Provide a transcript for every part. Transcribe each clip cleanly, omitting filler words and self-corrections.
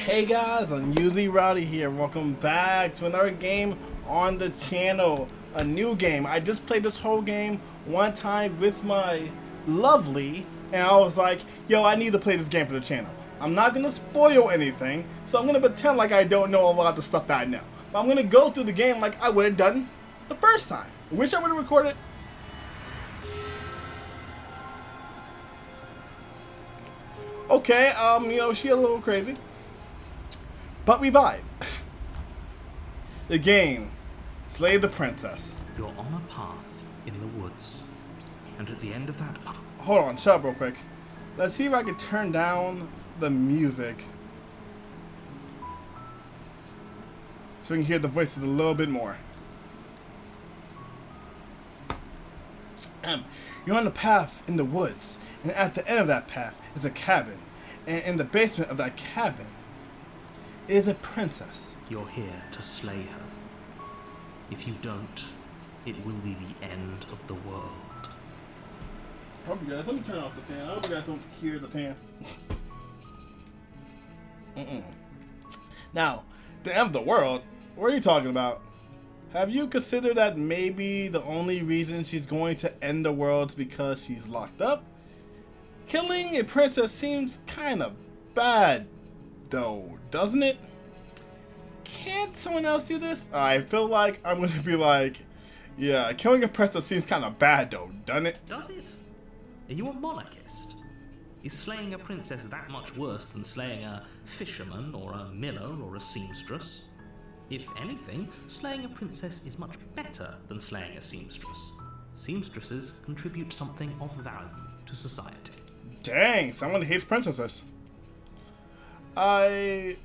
Hey guys, I'm Uzi Rowdy here. Welcome back to another game on the channel. A new game. I just played this whole game one time with my lovely, and I was like, yo, I need to play this game for the channel. I'm not going to spoil anything, so I'm going to pretend like I don't know a lot of the stuff that I know. But I'm going to go through the game like I would have done the first time. Wish I would have recorded. Okay, she a little crazy. But revive. The game. Slay the Princess. You're on a path in the woods. And at the end of that path... Hold on, shut up real quick. Let's see if I can turn down the music. So we can hear the voices a little bit more. You're on a path in the woods. And at the end of that path is a cabin. And in the basement of that cabin is a princess. You're here to slay her. If you don't, it will be the end of the world. I hope you guys, let me turn off the fan. I hope you guys don't hear the fan. Now, the end of the world? What are you talking about? Have you considered that maybe the only reason she's going to end the world is because she's locked up? Killing a princess seems kind of bad, though, doesn't it? Can't someone else do this? I feel like I'm going to be like, yeah, killing a princess seems kind of bad, though, doesn't it? Does it? Are you a monarchist? Is slaying a princess that much worse than slaying a fisherman or a miller or a seamstress? If anything, slaying a princess is much better than slaying a seamstress. Seamstresses contribute something of value to society. Dang, someone hates princesses. And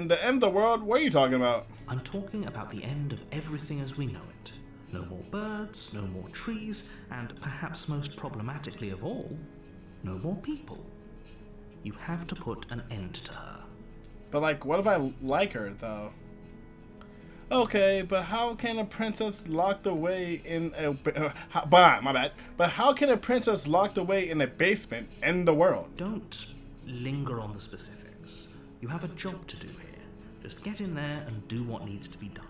the end of the world, what are you talking about? I'm talking about the end of everything as we know it. No more birds, no more trees, and perhaps most problematically of all, no more people. You have to put an end to her. But like, what if I like her, though? Okay, but how can a princess locked away in a... my bad. But how can a princess locked away in a basement end the world? Don't linger on the specifics. You have a job to do here. Just get in there and do what needs to be done.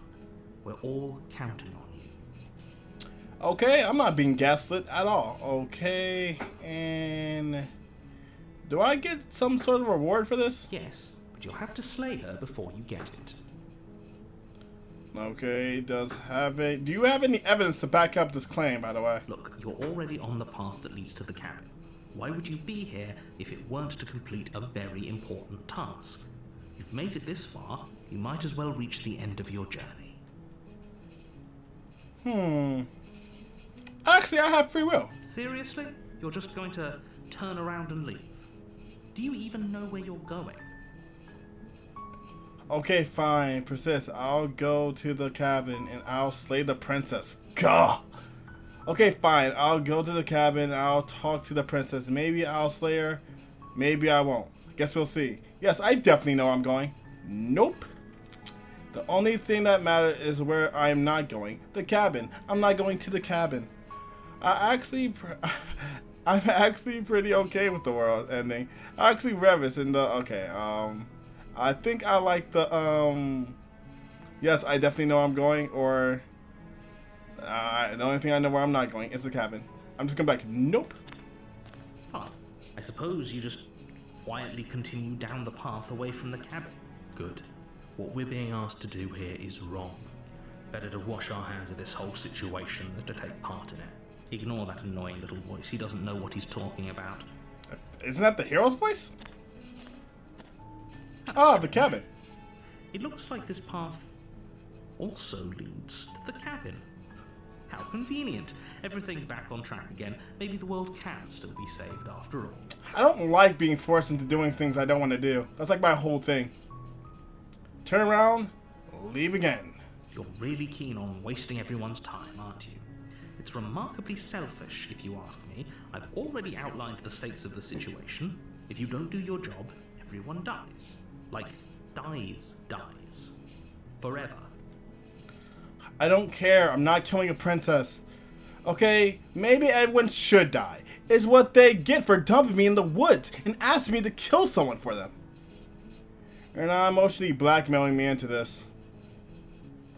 We're all counting on you. Okay, I'm not being gaslit at all. Okay, and... do I get some sort of reward for this? Yes, but you'll have to slay her before you get it. Okay, do you have any evidence to back up this claim, by the way? Look, you're already on the path that leads to the cabin. Why would you be here if it weren't to complete a very important task? You've made it this far, you might as well reach the end of your journey. Actually, I have free will. Seriously? You're just going to turn around and leave? Do you even know where you're going? Okay, fine. Persist. I'll go to the cabin and I'll slay the princess. Gah! Okay, fine. I'll go to the cabin. I'll talk to the princess. Maybe I'll slay her. Maybe I won't. Guess we'll see. Yes, I definitely know where I'm going. Nope. The only thing that matters is where I'm not going. The cabin. I'm not going to the cabin. I'm actually pretty okay with the world ending. I actually revis in the... okay, I think I like the, yes, I definitely know where I'm going, or, the only thing I know where I'm not going is the cabin. I'm just going back, nope. Fine. I suppose you just quietly continue down the path away from the cabin. Good. What we're being asked to do here is wrong. Better to wash our hands of this whole situation than to take part in it. Ignore that annoying little voice. He doesn't know what he's talking about. Isn't that the hero's voice? Ah, the cabin. It looks like this path also leads to the cabin. How convenient. Everything's back on track again. Maybe the world can still be saved after all. I don't like being forced into doing things I don't want to do. That's like my whole thing. Turn around, leave again. You're really keen on wasting everyone's time, aren't you? It's remarkably selfish, if you ask me. I've already outlined the stakes of the situation. If you don't do your job, everyone dies. Like, dies. Forever. I don't care. I'm not killing a princess. Okay, maybe everyone should die. It's what they get for dumping me in the woods and asking me to kill someone for them. You're not emotionally blackmailing me into this.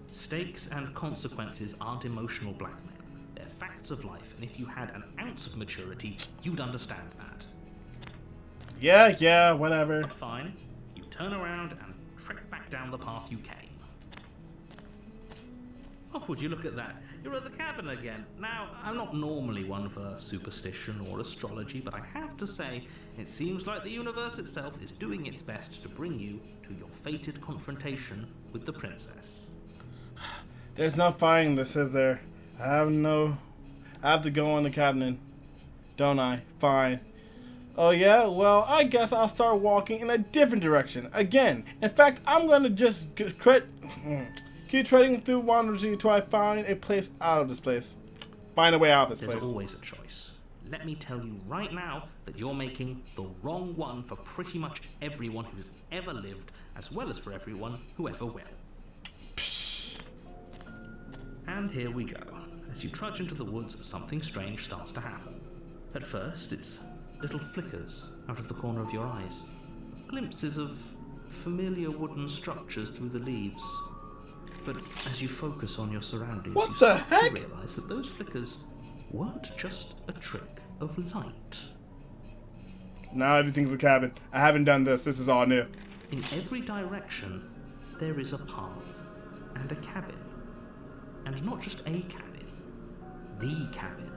Stakes and consequences aren't emotional blackmail. They're facts of life, and if you had an ounce of maturity, you'd understand that. Yeah, whatever. But fine, you turn around and trek back down the path you came. Oh, would you look at that? You're at the cabin again. Now, I'm not normally one for superstition or astrology, but I have to say, it seems like the universe itself is doing its best to bring you to your fated confrontation with the princess. There's no fighting this, is there? I have to go on the cabinet, don't I? Fine. Oh yeah? Well, I guess I'll start walking in a different direction. Again. In fact, I'm gonna just keep treading through wanders until I find a place out of this place. Find a way out of this place. There's always a choice. Let me tell you right now that you're making the wrong one for pretty much everyone who's ever lived, as well as for everyone who ever will. Psh. And here we go. As you trudge into the woods, something strange starts to happen. At first, it's little flickers out of the corner of your eyes. Glimpses of familiar wooden structures through the leaves. But as you focus on your surroundings, you start to realize that those flickers weren't just a trick of light. Now everything's a cabin. I haven't done this. This is all new. In every direction, there is a path and a cabin. And not just a cabin, the cabin.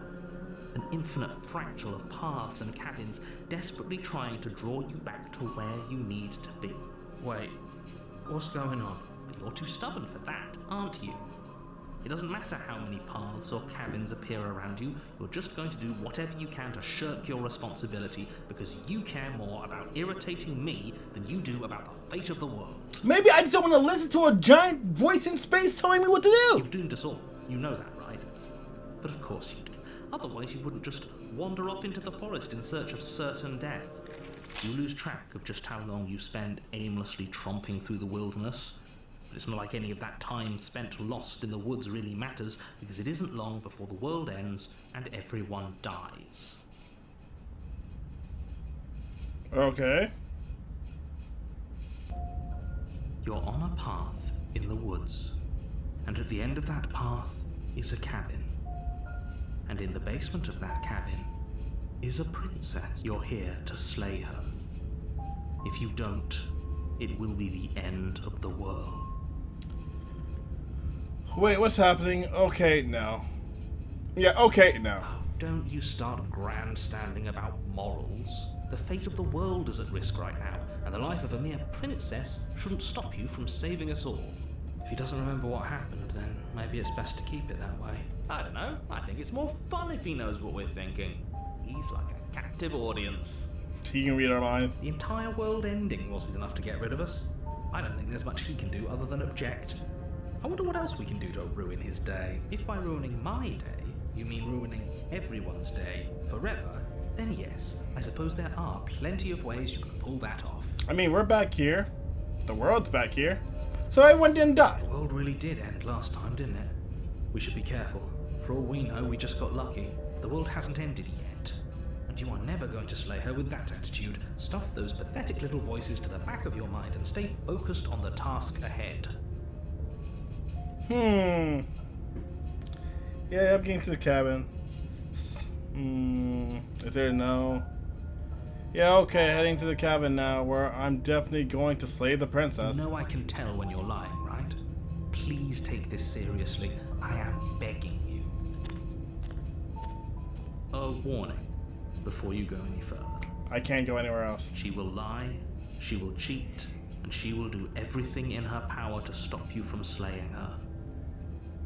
An infinite fractal of paths and cabins desperately trying to draw you back to where you need to be. Wait, what's going on? You're too stubborn for that, aren't you? It doesn't matter how many paths or cabins appear around you, you're just going to do whatever you can to shirk your responsibility because you care more about irritating me than you do about the fate of the world. Maybe I just don't want to listen to a giant voice in space telling me what to do! You've doomed us all. You know that, right? But of course you do. Otherwise you wouldn't just wander off into the forest in search of certain death. You lose track of just how long you spend aimlessly tromping through the wilderness. But it's not like any of that time spent lost in the woods really matters, because it isn't long before the world ends and everyone dies. Okay. You're on a path in the woods, and at the end of that path is a cabin. And in the basement of that cabin is a princess. You're here to slay her. If you don't, it will be the end of the world. Wait, what's happening? Okay, no. Yeah, okay, no. Oh, don't you start grandstanding about morals. The fate of the world is at risk right now, and the life of a mere princess shouldn't stop you from saving us all. If he doesn't remember what happened, then maybe it's best to keep it that way. I don't know. I think it's more fun if he knows what we're thinking. He's like a captive audience. He can read our mind. The entire world ending wasn't enough to get rid of us. I don't think there's much he can do other than object. I wonder what else we can do to ruin his day. If by ruining my day, you mean ruining everyone's day forever, then yes, I suppose there are plenty of ways you can pull that off. I mean, we're back here. The world's back here. So everyone didn't die. The world really did end last time, didn't it? We should be careful. For all we know, we just got lucky. The world hasn't ended yet. And you are never going to slay her with that attitude. Stuff those pathetic little voices to the back of your mind and stay focused on the task ahead. Yeah, I'm getting to the cabin. Is there no? Yeah, okay, heading to the cabin now, where I'm definitely going to slay the princess. You know I can tell when you're lying, right? Please take this seriously. I am begging you. A warning before you go any further. I can't go anywhere else. She will lie, she will cheat, and she will do everything in her power to stop you from slaying her.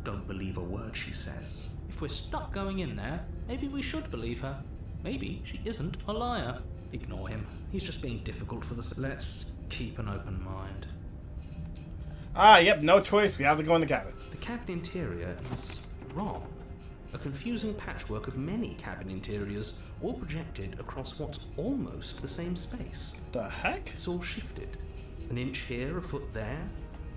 Don't believe a word she says. If we're stuck going in there, maybe we should believe her. Maybe she isn't a liar. Ignore him. He's just being difficult for the... Let's keep an open mind. Yep, no choice. We have to go in the cabin. The cabin interior is wrong. A confusing patchwork of many cabin interiors, all projected across what's almost the same space. The heck? It's all shifted. An inch here, a foot there,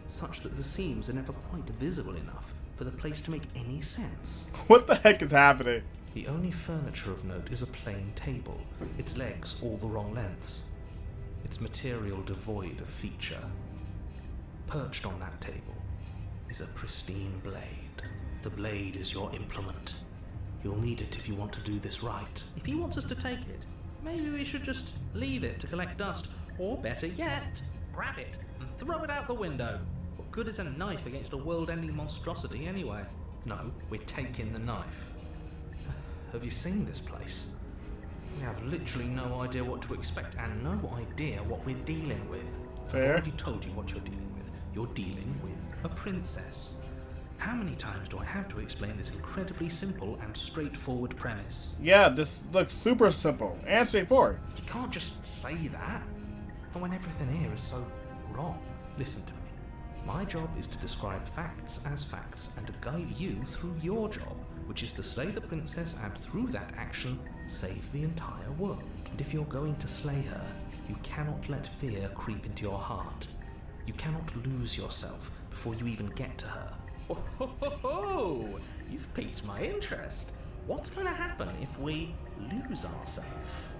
such that the seams are never quite visible enough for the place to make any sense. What the heck is happening? The only furniture of note is a plain table, its legs all the wrong lengths. its material devoid of feature. Perched on that table is a pristine blade. The blade is your implement. You'll need it if you want to do this right. If he wants us to take it, maybe we should just leave it to collect dust. Or better yet, grab it and throw it out the window. What good is a knife against a world-ending monstrosity anyway? No, we're taking the knife. Have you seen this place? We have literally no idea what to expect and no idea what we're dealing with. Fair. I've already told you what you're dealing with. You're dealing with a princess. How many times do I have to explain this incredibly simple and straightforward premise? Yeah, this looks super simple and straightforward. You can't just say that. And when everything here is so wrong. Listen to me. My job is to describe facts as facts and to guide you through your job, which is to slay the princess and through that action, save the entire world. And if you're going to slay her, you cannot let fear creep into your heart. You cannot lose yourself before you even get to her. Oh, ho, ho, ho. You've piqued my interest. What's going to happen if we lose ourselves?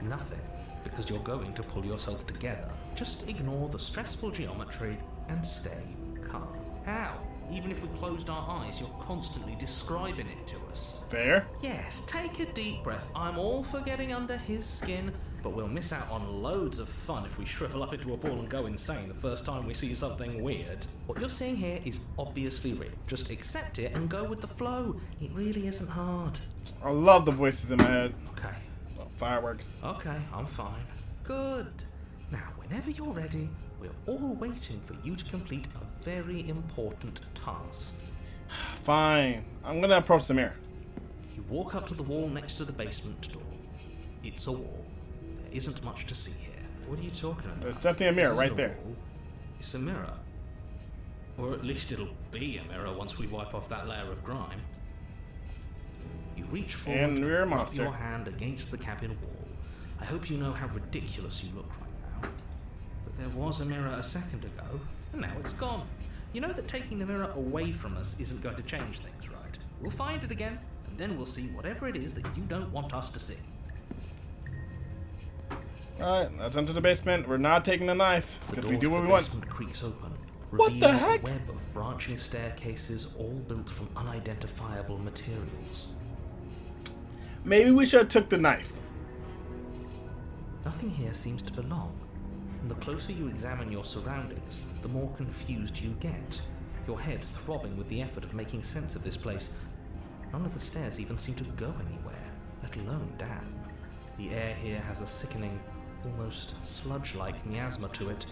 Nothing, because you're going to pull yourself together. Just ignore the stressful geometry and stay calm. How? Even if we closed our eyes, you're constantly describing it to us. Fair. Yes, take a deep breath. I'm all for getting under his skin, but we'll miss out on loads of fun if we shrivel up into a ball and go insane the first time we see something weird. What you're seeing here is obviously real. Just accept it and go with the flow. It really isn't hard. I love the voices in my head. Okay. Oh, fireworks. Okay, I'm fine. Good. Now, whenever you're ready, we're all waiting for you to complete a very important task. Fine. I'm gonna approach the mirror. You walk up to the wall next to the basement door. It's a wall. There isn't much to see here. What are you talking about? There's definitely a mirror This right isn't a there. wall. It's a mirror. Or at least it'll be a mirror once we wipe off that layer of grime. You reach forward And we're a rub monster. your hand against the cabin wall. I hope you know how ridiculous you look right now. But there was a mirror a second ago, and now it's gone. You know that taking the mirror away from us isn't going to change things, right? We'll find it again, and then we'll see whatever it is that you don't want us to see. Alright, let's enter the basement. We're not taking the knife, The because door we do to what the we want. basement creaks open, What the revealing heck? a web of branching staircases all built from unidentifiable materials. Maybe we should have took the knife. Nothing here seems to belong, and the closer you examine your surroundings, the more confused you get, your head throbbing with the effort of making sense of this place. None of the stairs even seem to go anywhere, let alone down. The air here has a sickening, almost sludge-like miasma to it,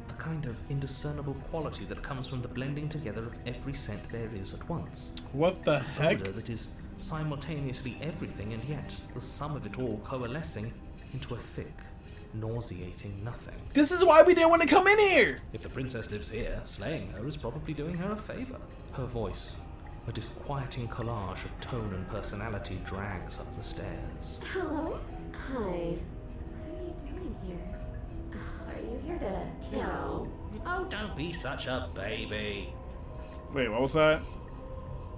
the kind of indiscernible quality that comes from the blending together of every scent there is at once. What the heck? Odor that is simultaneously everything and yet the sum of it all coalescing into a thick, nauseating nothing. This is why we didn't want to come in here! If the princess lives here, slaying her is probably doing her a favor. Her voice, a disquieting collage of tone and personality, drags up the stairs. Hello? Hi. What are you doing here? Are you here to kill? Oh, don't be such a baby. Wait, what was that?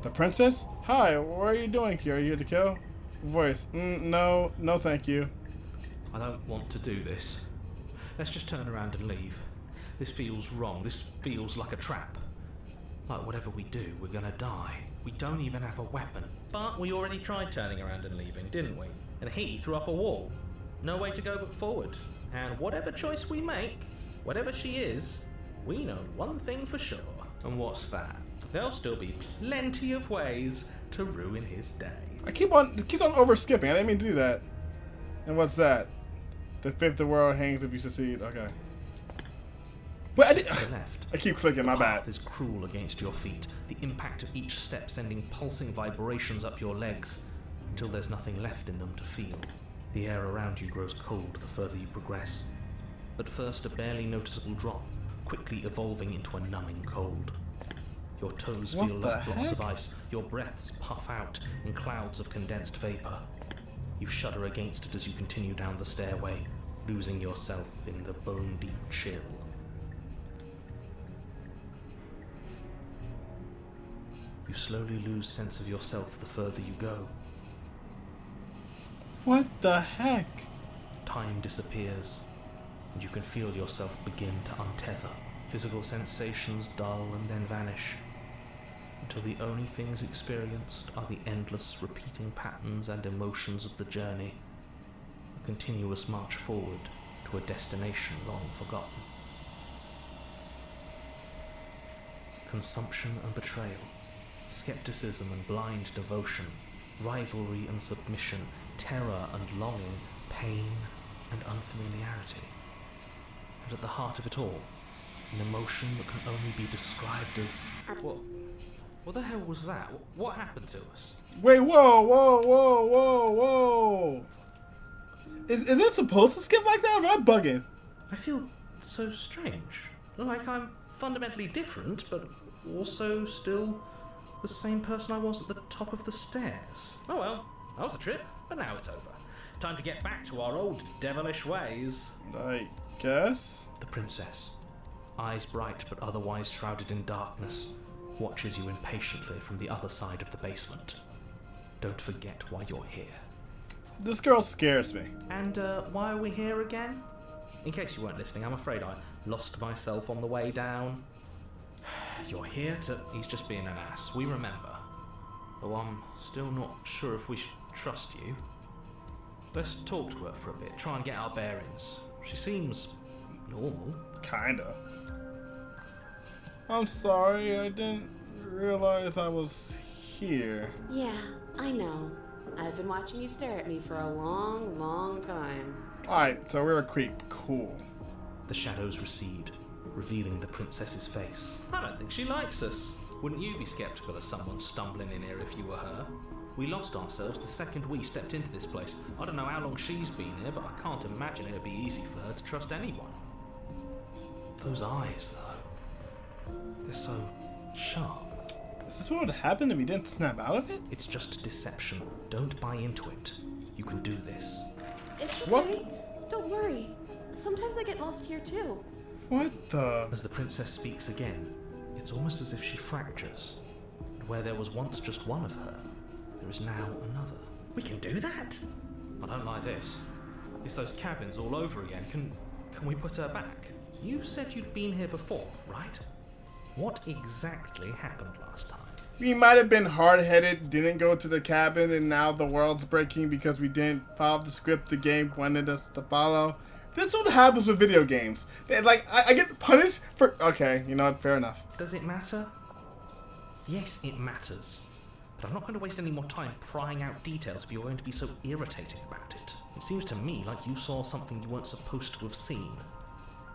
The princess? Hi, what are you doing here? Are you here to kill? Voice. No, thank you. I don't want to do this. Let's just turn around and leave. This feels wrong. This feels like a trap. Like whatever we do, we're gonna die. We don't even have a weapon. But we already tried turning around and leaving, didn't we? And he threw up a wall. No way to go but forward. And whatever choice we make, whatever she is, we know one thing for sure. And what's that? There'll still be plenty of ways to ruin his day. It keeps on overskipping. I didn't mean to do that. And what's that? The fifth the world hangs if you succeed. Okay. Wait, To the left. I keep clicking, my The bad. path is cruel against your feet, the impact of each step sending pulsing vibrations up your legs, until there's nothing left in them to feel. The air around you grows cold the further you progress. At first a barely noticeable drop, quickly evolving into a numbing cold. Your toes What feel the like blocks heck? of ice, your breaths puff out in clouds of condensed vapor. You shudder against it as you continue down the stairway, losing yourself in the bone-deep chill. You slowly lose sense of yourself the further you go. What the heck? Time disappears. and you can feel yourself begin to untether. Physical sensations dull and then vanish, until the only things experienced are the endless repeating patterns and emotions of the journey, a continuous march forward to a destination long forgotten. Consumption and betrayal, skepticism and blind devotion, rivalry and submission, terror and longing, pain and unfamiliarity. And at the heart of it all, an emotion that can only be described as... What the hell was that? What happened to us? Wait, whoa. Is it supposed to skip like that, or am I bugging? I feel so strange. Like I'm fundamentally different, but also still the same person I was at the top of the stairs. Oh well, that was a trip, but now it's over. Time to get back to our old devilish ways. I guess. The princess, eyes bright but otherwise shrouded in darkness, watches you impatiently from the other side of the basement. Don't forget why you're here. This girl scares me. And why are we here again? In case you weren't listening, I'm afraid I lost myself on the way down. You're here to... He's just being an ass, we remember. Though I'm still not sure if we should trust you. Let's talk to her for a bit, try and get our bearings. She seems normal. Kinda. I'm sorry, I didn't realize I was here. Yeah, I know. I've been watching you stare at me for a long, long time. Alright, so we're a creep. Cool. The shadows recede, revealing the princess's face. I don't think she likes us. Wouldn't you be skeptical of someone stumbling in here if you were her? We lost ourselves the second we stepped into this place. I don't know how long she's been here, but I can't imagine it'd be easy for her to trust anyone. Those eyes, though. They're so sharp. Is this what would happen if we didn't snap out of it? It's just deception. Don't buy into it. You can do this. It's okay. What? Don't worry. Sometimes I get lost here too. What the? As the princess speaks again, it's almost as if she fractures. And where there was once just one of her, there is now another. We can do that? I don't like this. It's those cabins all over again. Can we put her back? You said you'd been here before, right? What exactly happened last time? We might have been hard-headed, didn't go to the cabin, and now the world's breaking because we didn't follow the script the game wanted us to follow. This is what happens with video games. I get punished for... Okay, you know what? Fair enough. Does it matter? Yes, it matters. But I'm not going to waste any more time prying out details if you're going to be so irritating about it. It seems to me like you saw something you weren't supposed to have seen.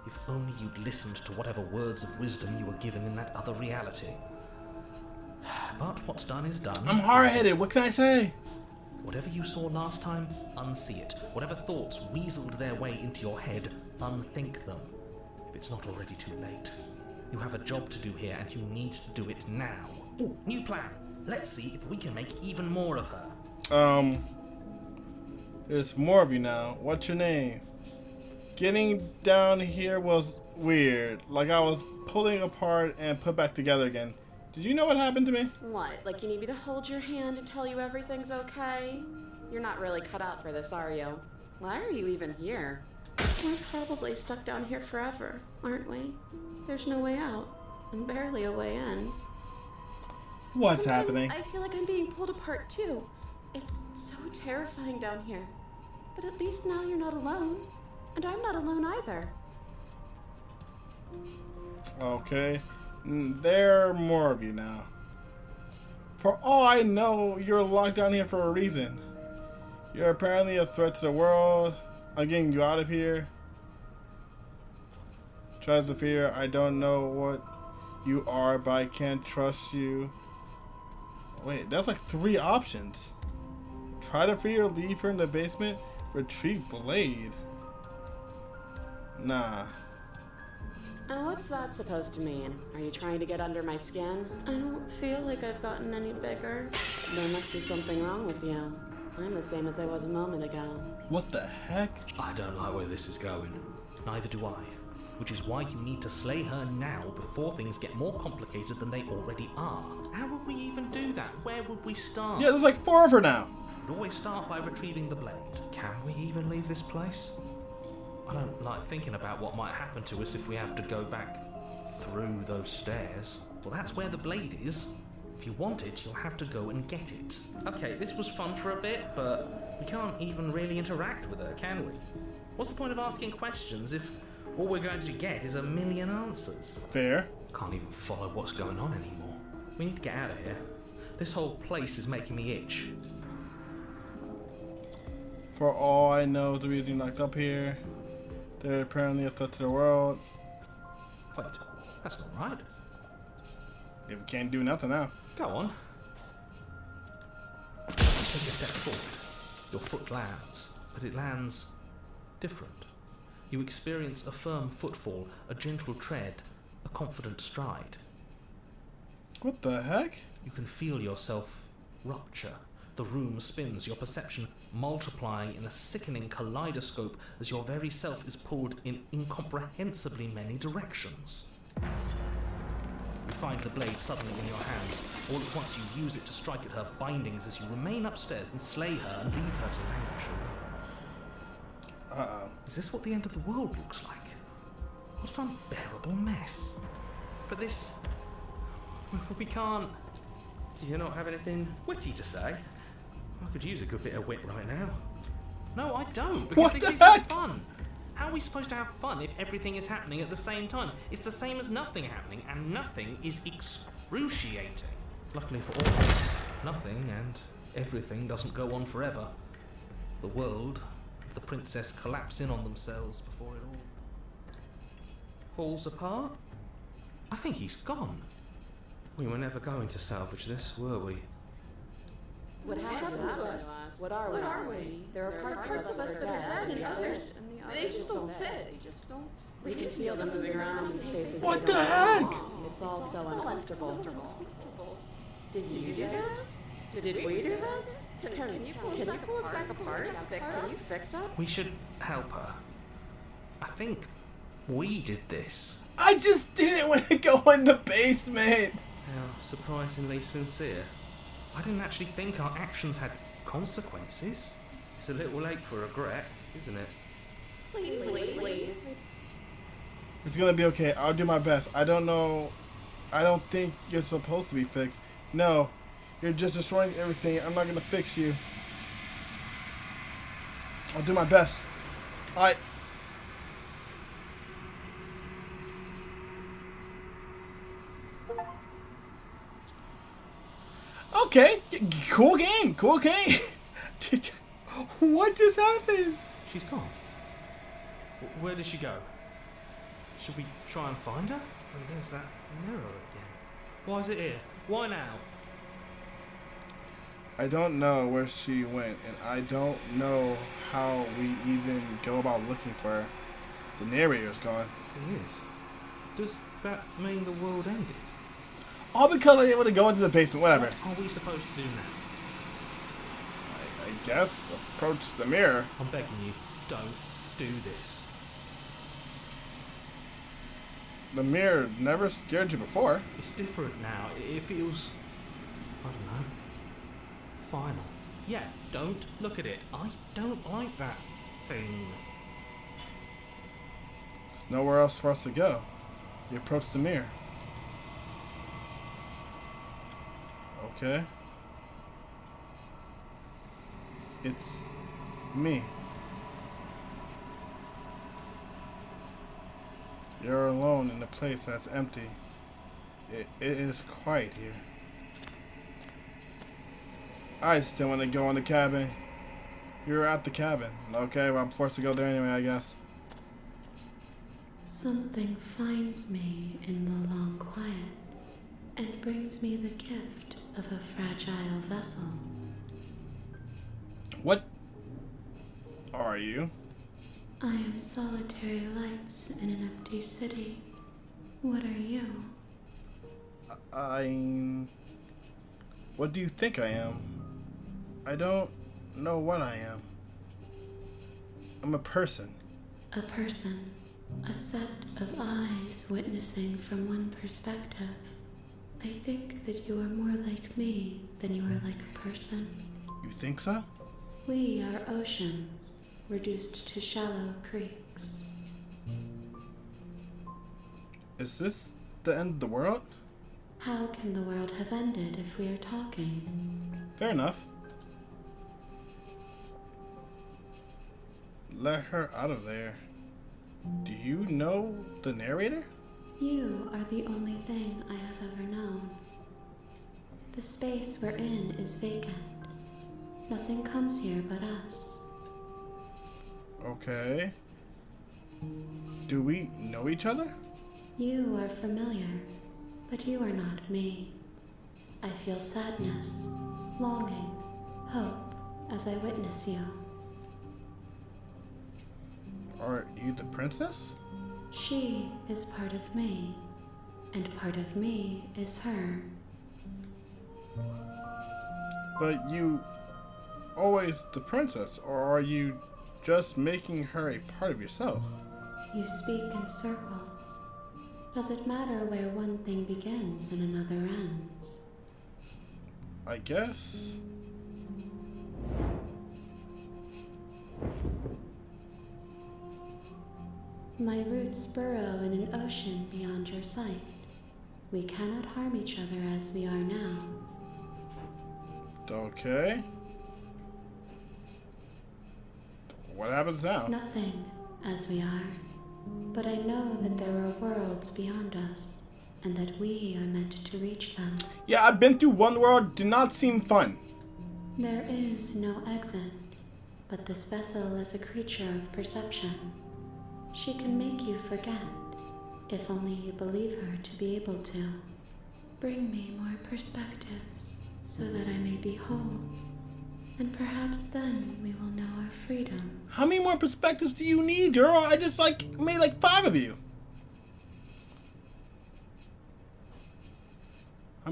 If only you'd listened to whatever words of wisdom you were given in that other reality. But what's done is done. I'm hard-headed. What can I say? Whatever you saw last time, unsee it. Whatever thoughts weaseled their way into your head, unthink them. If it's not already too late. You have a job to do here, and you need to do it now. Ooh, new plan. Let's see if we can make even more of her. There's more of you now. What's your name? Getting down here was weird. Like I was pulling apart and put back together again. Did you know what happened to me? What, like you need me to hold your hand and tell you everything's okay? You're not really cut out for this, are you? Why are you even here? We're probably stuck down here forever, aren't we? There's no way out, and barely a way in. What's Sometimes happening? I feel like I'm being pulled apart too. It's so terrifying down here. But at least now you're not alone. And I'm not alone either. Okay. There are more of you now. For all I know, you're locked down here for a reason. You're apparently a threat to the world. I'm getting you out of here. Tries to fear. I don't know what you are, but I can't trust you. Wait, that's like 3 options. Try to free her, leave her in the basement, retrieve blade. Nah. And what's that supposed to mean? Are you trying to get under my skin? I don't feel like I've gotten any bigger. There must be something wrong with you. I'm the same as I was a moment ago. What the heck? I don't like where this is going. Neither do I. Which is why you need to slay her now before things get more complicated than they already are. How would we even do that? Where would we start? Yeah, there's like 4 of her now. We'd always start by retrieving the blade. Can we even leave this place? I don't like thinking about what might happen to us if we have to go back through those stairs. Well, that's where the blade is. If you want it, you'll have to go and get it. Okay, this was fun for a bit, but we can't even really interact with her, can we? What's the point of asking questions if all we're going to get is a million answers? Fair. Can't even follow what's going on anymore. We need to get out of here. This whole place is making me itch. For all I know, the reason you're locked up here, they're apparently a threat to the world. Wait, that's not right. We can't do nothing now. Go on. Take a step forward. Your foot lands, but it lands different. You experience a firm footfall, a gentle tread, a confident stride. What the heck? You can feel yourself rupture. The room spins, your perception multiplying in a sickening kaleidoscope as your very self is pulled in incomprehensibly many directions. You find the blade suddenly in your hands. All at once you use it to strike at her bindings as you remain upstairs and slay her and leave her to languish alone. Uh-oh. Is this what the end of the world looks like? What an unbearable mess. But this... we can't... Do you not have anything witty to say? I could use a good bit of wit right now. No, I don't, because What this the isn't heck? fun. How are we supposed to have fun if everything is happening at the same time? It's the same as nothing happening, and nothing is excruciating. Luckily for all of us, nothing and everything doesn't go on forever. The world and the princess collapse in on themselves before it all falls apart. I think he's gone. We were never going to salvage this, were we? What happened to us? What are we? There are parts of us that are dead, and the others, they just don't fit. We can feel them moving around in spaces. What the heck? It's all so uncomfortable. Did you do this? Did we do this? Can you pull us back apart? Can you fix it? We should help her. I think we did this. I just didn't want to go in the basement. How surprisingly sincere. I didn't actually think our actions had consequences. It's a little late for regret, isn't it? Please. It's gonna be okay. I'll do my best. I don't know. I don't think you're supposed to be fixed. No. You're just destroying everything. I'm not gonna fix you. I'll do my best. Okay. Cool game. Cool game. What just happened? She's gone. Where did she go? Should we try and find her? Oh, there's that mirror again. Why is it here? Why now? I don't know where she went, and I don't know how we even go about looking for her. The narrator's gone. It is. Does that mean the world ended? All because I didn't want to go into the basement. Whatever. What are we supposed to do now? I guess approach the mirror. I'm begging you, don't do this. The mirror never scared you before. It's different now. It feels... I don't know. Final. Yeah, don't look at it. I don't like that thing. There's nowhere else for us to go. You approach the mirror. Okay. It's me. You're alone in a place that's empty. It is quiet here. I still want to go in the cabin. You're at the cabin. Okay, well, I'm forced to go there anyway, I guess. Something finds me in the long quiet and brings me the gift of a fragile vessel. What are you? I am solitary lights in an empty city. What are you? What do you think I am? I don't know what I am. I'm a person. A person. A set of eyes witnessing from one perspective. I think that you are more like me than you are like a person. You think so? We are oceans, reduced to shallow creeks. facts. Is this the end of the world? How can the world have ended if we are talking? Fair enough. Let her out of there. Do you know the narrator? You are the only thing I have ever known. The space we're in is vacant. Nothing comes here but us. Okay. Do we know each other? You are familiar, but you are not me. I feel sadness, longing, hope as I witness you. Are you the princess? She is part of me, and part of me is her. But you always the princess, or are you just making her a part of yourself? You speak in circles. Does it matter where one thing begins and another ends? I guess. My roots burrow in an ocean beyond your sight. We cannot harm each other as we are now. Okay. What happens now? Nothing as we are. But I know that there are worlds beyond us, and that we are meant to reach them. Yeah, I've been through one world. Did not seem fun. There is no exit, but this vessel is a creature of perception. She can make you forget, if only you believe her to be able to. Bring me more perspectives, so that I may be whole. And perhaps then we will know our freedom. How many more perspectives do you need, girl? I just made 5 of you. How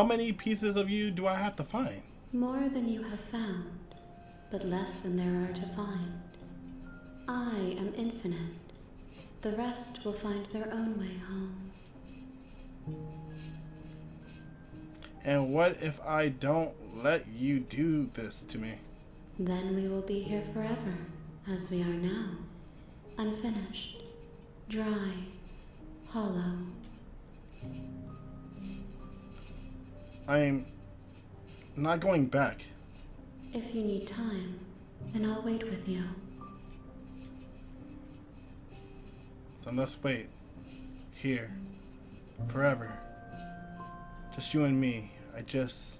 many pieces of you do I have to find? More than you have found, but less than there are to find. I am infinite. The rest will find their own way home. And what if I don't let you do this to me? Then we will be here forever, as we are now. Unfinished, dry, hollow. I'm not going back. If you need time, then I'll wait with you. Then let's wait. Here. Forever. Just you and me. I just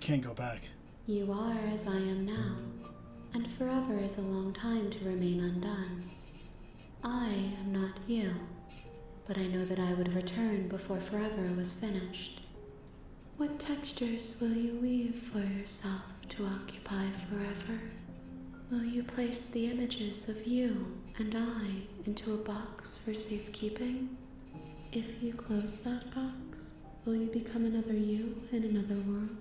can't go back. You are as I am now, and forever is a long time to remain undone. I am not you, but I know that I would return before forever was finished. What textures will you weave for yourself to occupy forever? Will you place the images of you and I into a box for safekeeping? If you close that box, will you become another you in another world?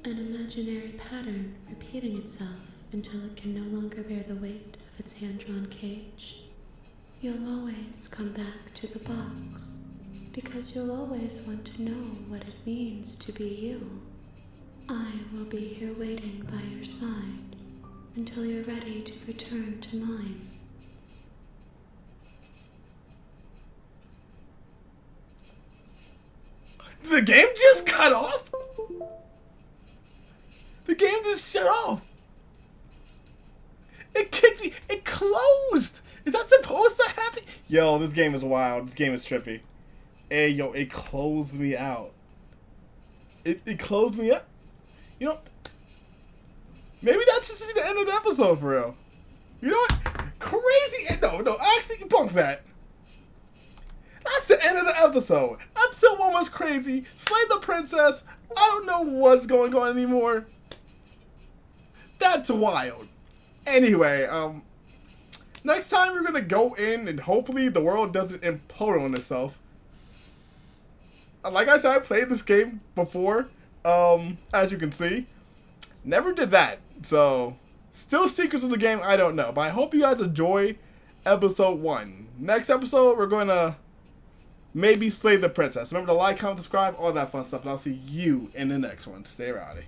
An imaginary pattern repeating itself until it can no longer bear the weight of its hand-drawn cage. You'll always come back to the box, because you'll always want to know what it means to be you. I will be here waiting by your side until you're ready to return to mine. The game just cut off? The game just shut off. It kicked me. It closed. Is that supposed to happen? Yo, this game is wild. This game is trippy. Hey, yo, it closed me out. It closed me up. You know, maybe that should be the end of the episode for real. You know what? Crazy. No, actually, bunk that. That's the end of the episode. Episode 1 was crazy. Slay the princess. I don't know what's going on anymore. That's wild. Anyway, next time we're gonna go in and hopefully the world doesn't implode on itself. Like I said, I played this game before, as you can see. Never did that. So, still secrets of the game, I don't know. But I hope you guys enjoy episode 1. Next episode, we're gonna maybe slay the princess. Remember to like, comment, subscribe, all that fun stuff. And I'll see you in the next one. Stay rowdy.